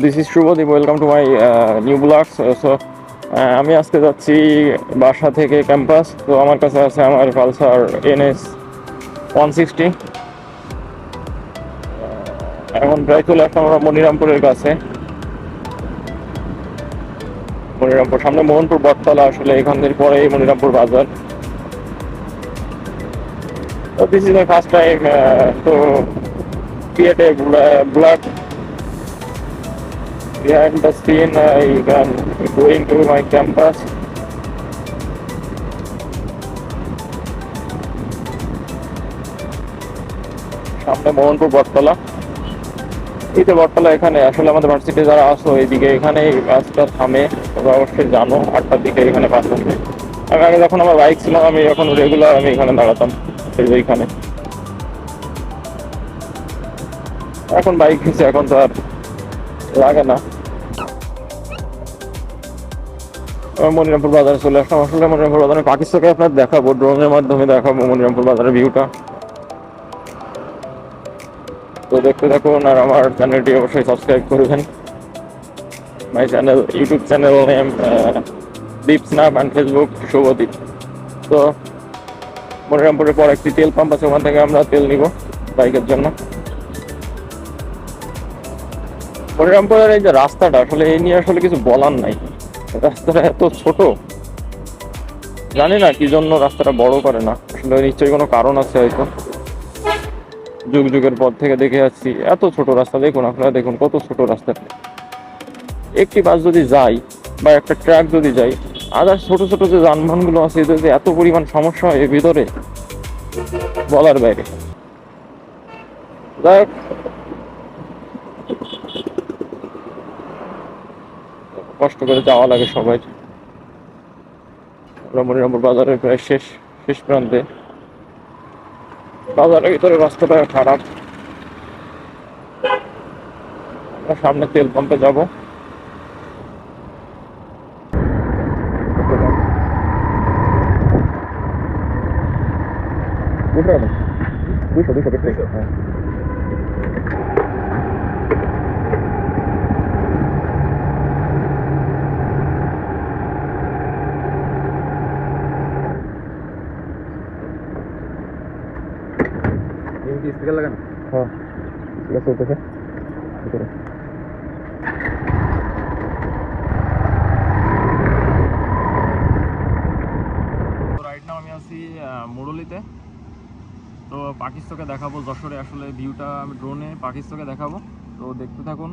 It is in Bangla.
This is Shubhadeep, welcome to my new blogs. So আমি আজকে যাচ্ছি বাসা থেকে ক্যাম্পাস। তো আমার কাছে আছে আমার পালসার NS 160। এখন প্রায় চলে আসলাম আমরা মনিরামপুরের কাছে। মনিরামপুর সামনে মোহনপুর বটতলা, আসলে এখান থেকে পরেই মনিরামপুর বাজার। তো this is my first time to create a blog behind the scene. I can going to my campus. সামনে মোহনপুর বটতলা, এই যে বটতলা, এখানে আসলে আমাদের ভার্সিটি যারা আসো এইদিকে এখানে বাসটা থামে। তোমরা অবশ্যই জানো 8টার দিকে এখানে বাস আসে। আমি আগে যখন আমার বাইক ছিল আমি এখন রেগুলার আমি এখানে দাঁড়াতাম এইখানে। এখন বাইক হচ্ছে, এখন তো আর লাগে না। মনিরামপুর বাজারে চলে আসলাম। আসলে মনিরামপুর বাজারে পাকিস্তানকে আপনার দেখাবো, ড্রোনের মাধ্যমে দেখাবো মনিরামপুর বাজারের ভিউটা। তো দেখতে থাকুন আর আমার চ্যানেলটি অবশ্যই সাবস্ক্রাইব করবেন। My channel, YouTube channel name Deep snap and Facebook Shubhadeep. তো মনিরামপুরের পর একটি তেল পাম্প আছে, ওখান থেকে আমরা তেল নিব বাইকের জন্য। মনিরামপুরের এই যে রাস্তাটা, আসলে এই নিয়ে আসলে কিছু বলার নাই। রাস্তাটা এত ছোট, জানি না কি জন্য রাস্তাটা বড় করে না। আসলে নিশ্চয়ই কোনো কারণ আছে হয়তো। যুগ যুগের পর থেকে দেখে যাচ্ছি এত ছোট রাস্তা। দেখুন আপনারা, দেখুন কত ছোট রাস্তা। একটি বাস যদি যায় বা একটা ট্রাক যদি যায়, আদার ছোট ছোট যে যানবাহনগুলো আছে এদের যে এত পরিমাণ সমস্যা হয় এর ভিতরে, বলার বাইরে। যাই হোক, কষ্ট করে যাওয়া লাগে সবাই। আমরা মনিরামপুর বাজারের প্রায় শেষ শেষ প্রান্তে। বাজারের ভিতরে রাস্তাটা খারাপ। আমরা সামনে তেল পাম্পে যাবো। দুশো দুশো দুশো, হ্যাঁ। স্পিকার লাগানো। হ্যাঁ, ঠিক আছে, চলতেছে ভিতরে। রাইট নাও আমি আছি মুরলিতে। তো পাকিস্তানকে দেখাবো যশোরে, আসলে ভিউটা আমি ড্রোনে পাকিস্তানকে দেখাবো। তো দেখতে থাকুন।